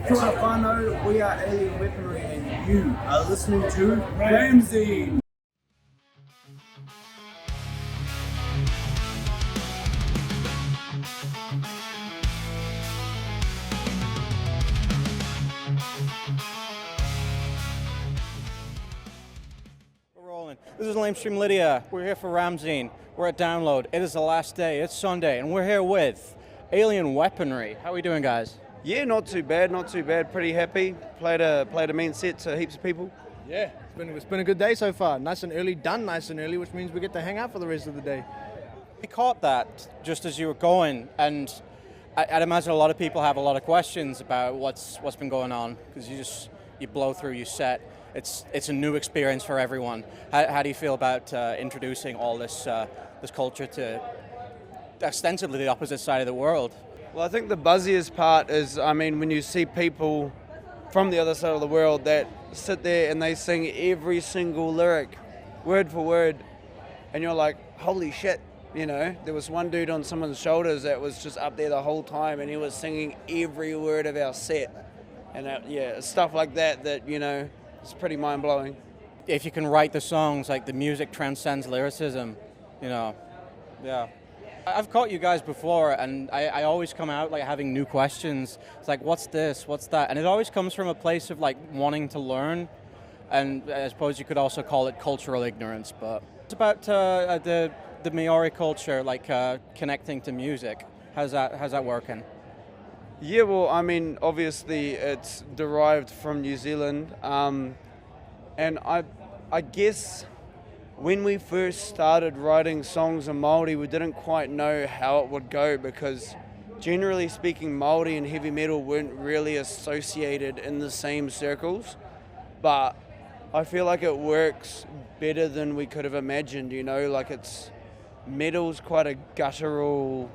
Kia ora whānau, we are Alien Weaponry and you are listening to Ramsey. We're rolling. This is Lamestream Lydia. We're here for Ramsey. We're at Download. It is the last day. It's Sunday, and we're here with Alien Weaponry. How are we doing, guys? Yeah, not too bad, not too bad. Pretty happy. Played a main set to heaps of people. Yeah, it's been a good day so far. Nice and early, done nice and early, which means we get to hang out for the rest of the day. We caught that just as you were going, and I'd imagine a lot of people have a lot of questions about what's been going on, because you blow through your set. It's a new experience for everyone. How do you feel about introducing all this culture to ostensibly the opposite side of the world? Well, I think the buzziest part is, when you see people from the other side of the world that sit there and they sing every single lyric, word for word, and you're like, holy shit, There was one dude on someone's shoulders that was just up there the whole time, and he was singing every word of our set. And stuff like that, it's pretty mind-blowing. If you can write the songs, like the music transcends lyricism, yeah. I've caught you guys before, and I always come out like having new questions. It's like, what's this, what's that? And it always comes from a place of like wanting to learn, and I suppose you could also call it cultural ignorance. But it's about the Māori culture, like connecting to music. How's that working? Yeah, well, obviously it's derived from New Zealand, and I guess when we first started writing songs in Māori, we didn't quite know how it would go, because generally speaking, Māori and heavy metal weren't really associated in the same circles, but I feel like it works better than we could have imagined, metal's quite a guttural,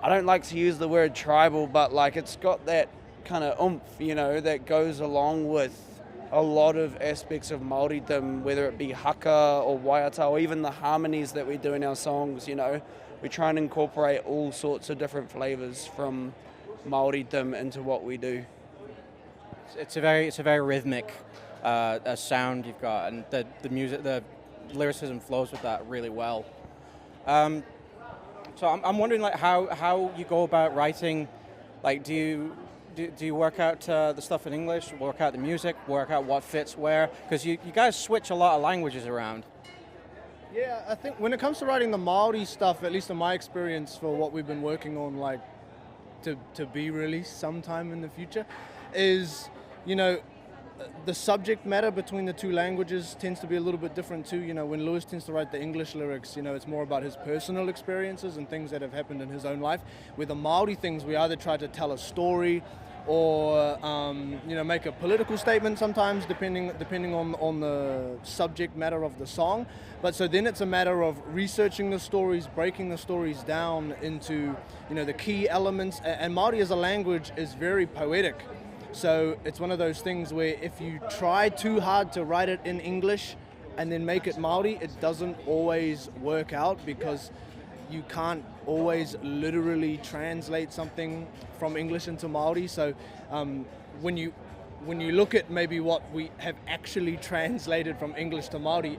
I don't like to use the word tribal, but it's got that kind of oomph, that goes along with a lot of aspects of Māoridom, whether it be haka or waiata, or even the harmonies that we do in our songs, We try and incorporate all sorts of different flavours from Māoridom into what we do. It's a very rhythmic sound you've got, and the music, the lyricism flows with that really well. So I'm wondering, how you go about writing. Do you work out the stuff in English, work out the music, work out what fits where? Because you guys switch a lot of languages around. Yeah, I think when it comes to writing the Māori stuff, at least in my experience for what we've been working on, to be released sometime in the future, is, the subject matter between the two languages tends to be a little bit different too. When Lewis tends to write the English lyrics, it's more about his personal experiences and things that have happened in his own life. With the Māori things, we either try to tell a story or make a political statement sometimes, depending on the subject matter of the song. But so then it's a matter of researching the stories, breaking the stories down into the key elements. And Māori as a language is very poetic. So it's one of those things where if you try too hard to write it in English and then make it Māori, it doesn't always work out, because you can't always literally translate something from English into Māori. So when you look at maybe what we have actually translated from English to Māori,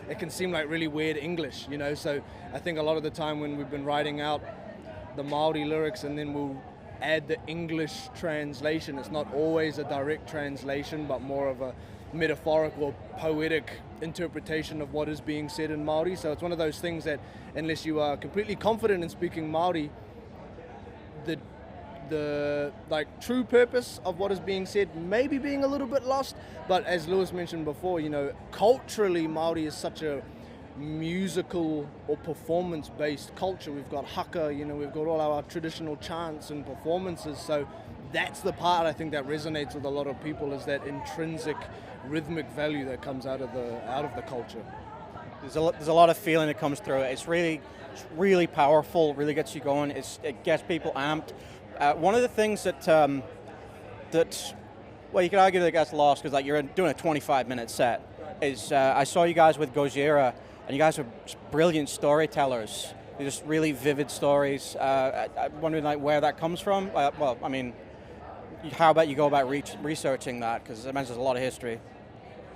it can seem like really weird English, So I think a lot of the time when we've been writing out the Māori lyrics and then we'll add the English translation, it's not always a direct translation, but more of a metaphorical, poetic interpretation of what is being said in Māori. So it's one of those things that, unless you are completely confident in speaking Māori, the true purpose of what is being said may be being a little bit lost. But as Lewis mentioned before, culturally Māori is such a musical or performance-based culture. We've got haka, we've got all our traditional chants and performances. So that's the part I think that resonates with a lot of people, is that intrinsic rhythmic value that comes out of the culture. There's a lot of feeling that comes through it. It's really powerful. Really gets you going. It gets people amped. One of the things that you could argue that gets lost, because you're doing a 25-minute set, is I saw you guys with Gojira. And you guys are brilliant storytellers. They're just really vivid stories. I'm wondering where that comes from. how about you go about researching that? Because I imagine there's a lot of history.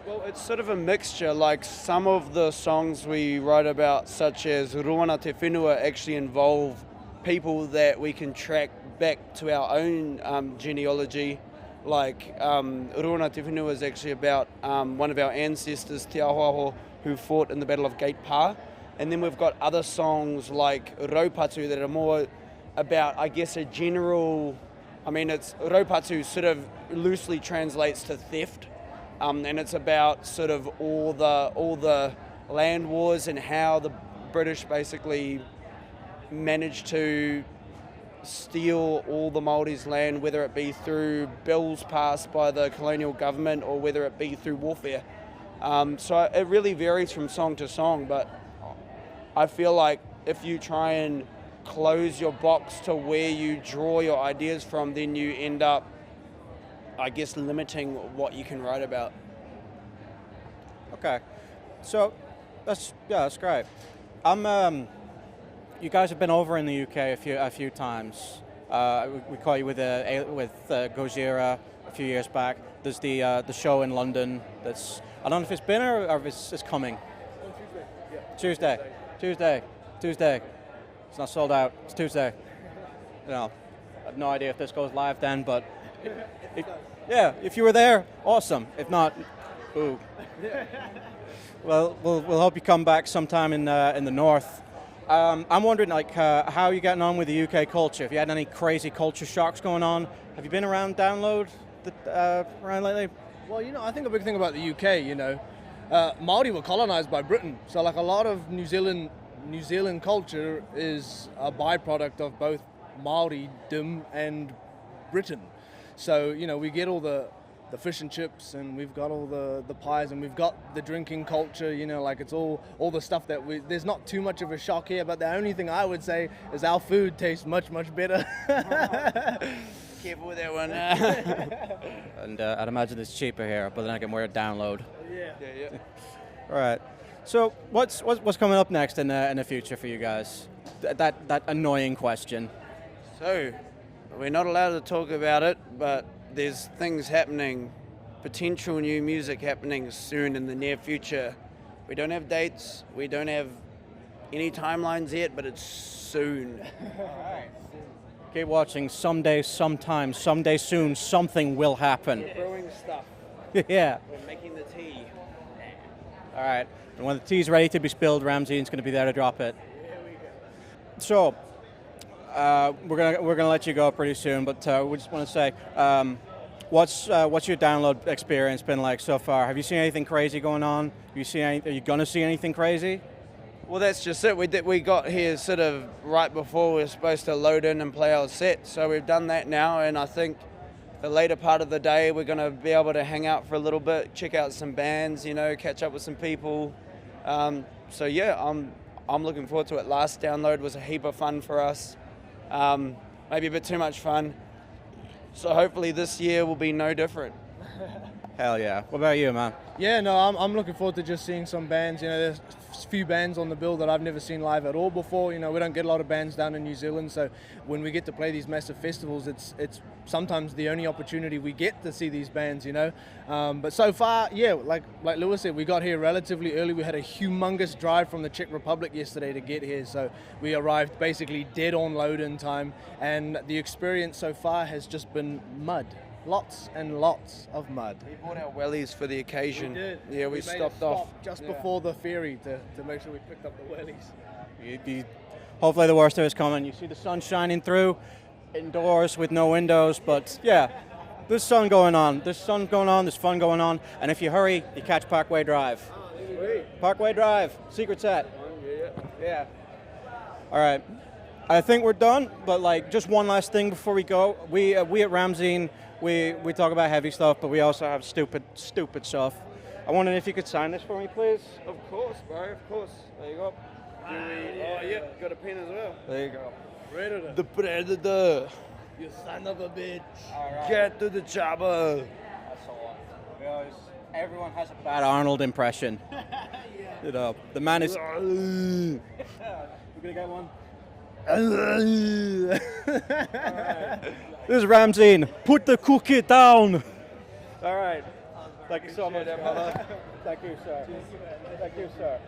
Well, it's sort of a mixture. Like some of the songs we write about, such as Ruana Te Whenua, actually involve people that we can track back to our own genealogy. Like Ruana Te Whenua is actually about one of our ancestors, Te Ahuaho, who fought in the Battle of Gate Pa. And then we've got other songs like Raupatu that are more about, I guess, a general... I mean, it's Raupatu sort of loosely translates to theft. And it's about sort of all the land wars and how the British basically managed to steal all the Māori's land, whether it be through bills passed by the colonial government or whether it be through warfare. So it really varies from song to song, but I feel like if you try and close your box to where you draw your ideas from, then you end up, I guess, limiting what you can write about. Okay, so that's great. You guys have been over in the UK a few times. We caught you with Gojira a few years back. There's the show in London. That's, I don't know if it's been or if it's coming. On Tuesday. Yeah. Tuesday. It's not sold out. It's Tuesday. You know, I have no idea if this goes live then, but if you were there, awesome. If not, ooh. Well, we'll hope you come back sometime in the north. I'm wondering, like, how are you getting on with the UK culture? Have you had any crazy culture shocks going on? Have you been around Download around lately? Well, I think a big thing about the UK, Māori were colonized by Britain, so like a lot of New Zealand culture is a byproduct of both Māoridom and Britain. So, we get all the fish and chips, and we've got all the pies, and we've got the drinking culture, like it's all the stuff that there's not too much of a shock here, but the only thing I would say is our food tastes much, much better. Careful with that one. And I'd imagine it's cheaper here, but then I can wear a Download. Yeah. All right. So what's coming up next in the future for you guys? That annoying question. So, we're not allowed to talk about it, but there's things happening, potential new music happening soon in the near future. We don't have dates, we don't have any timelines yet, but it's soon. Keep watching. Someday, sometime, someday soon, something will happen. We're brewing stuff. Yeah. We're making the tea. All right. And when the tea's ready to be spilled, Ramsey's going to be there to drop it. So, we're gonna let you go pretty soon, but we just want to say, what's your Download experience been like so far? Have you seen anything crazy going on? Are you gonna see anything crazy? Well, that's just it. We got here sort of right before we were supposed to load in and play our set, so we've done that now, and I think the later part of the day we're going to be able to hang out for a little bit, check out some bands, catch up with some people. So yeah, I'm looking forward to it. Last Download was a heap of fun for us, maybe a bit too much fun. So hopefully this year will be no different. Hell yeah. What about you, man? Yeah, no, I'm looking forward to just seeing some bands. There's a few bands on the bill that I've never seen live at all before. We don't get a lot of bands down in New Zealand, so when we get to play these massive festivals, it's sometimes the only opportunity we get to see these bands. But so far, yeah, like Lewis said, we got here relatively early. We had a humongous drive from the Czech Republic yesterday to get here, so we arrived basically dead on load-in time, and the experience so far has just been mud. Lots and lots of mud. We bought our wellies for the occasion. We did. Yeah, we stopped off just before the ferry to make sure we picked up the wellies. Hopefully the worst is coming. You see the sun shining through, indoors with no windows, but yeah, there's sun going on. There's fun going on, and if you hurry, you catch Parkway Drive. Parkway Drive, secret set. Yeah. All right. I think we're done, but just one last thing before we go. We at Ramsey, we talk about heavy stuff, but we also have stupid stuff. I wondered if you could sign this for me, please. Of course, bro, of course. There you go. Got a pen as well. There you go. Predator. The Predator. You son of a bitch. All right. Get to the chopper. That's all. Because everyone has a bad Arnold impression. Yeah. The man is... We're We're gonna get one. This is Ramseen. Put the cookie down. All right. Thank you so much, brother. Thank you, sir. Thank you, sir.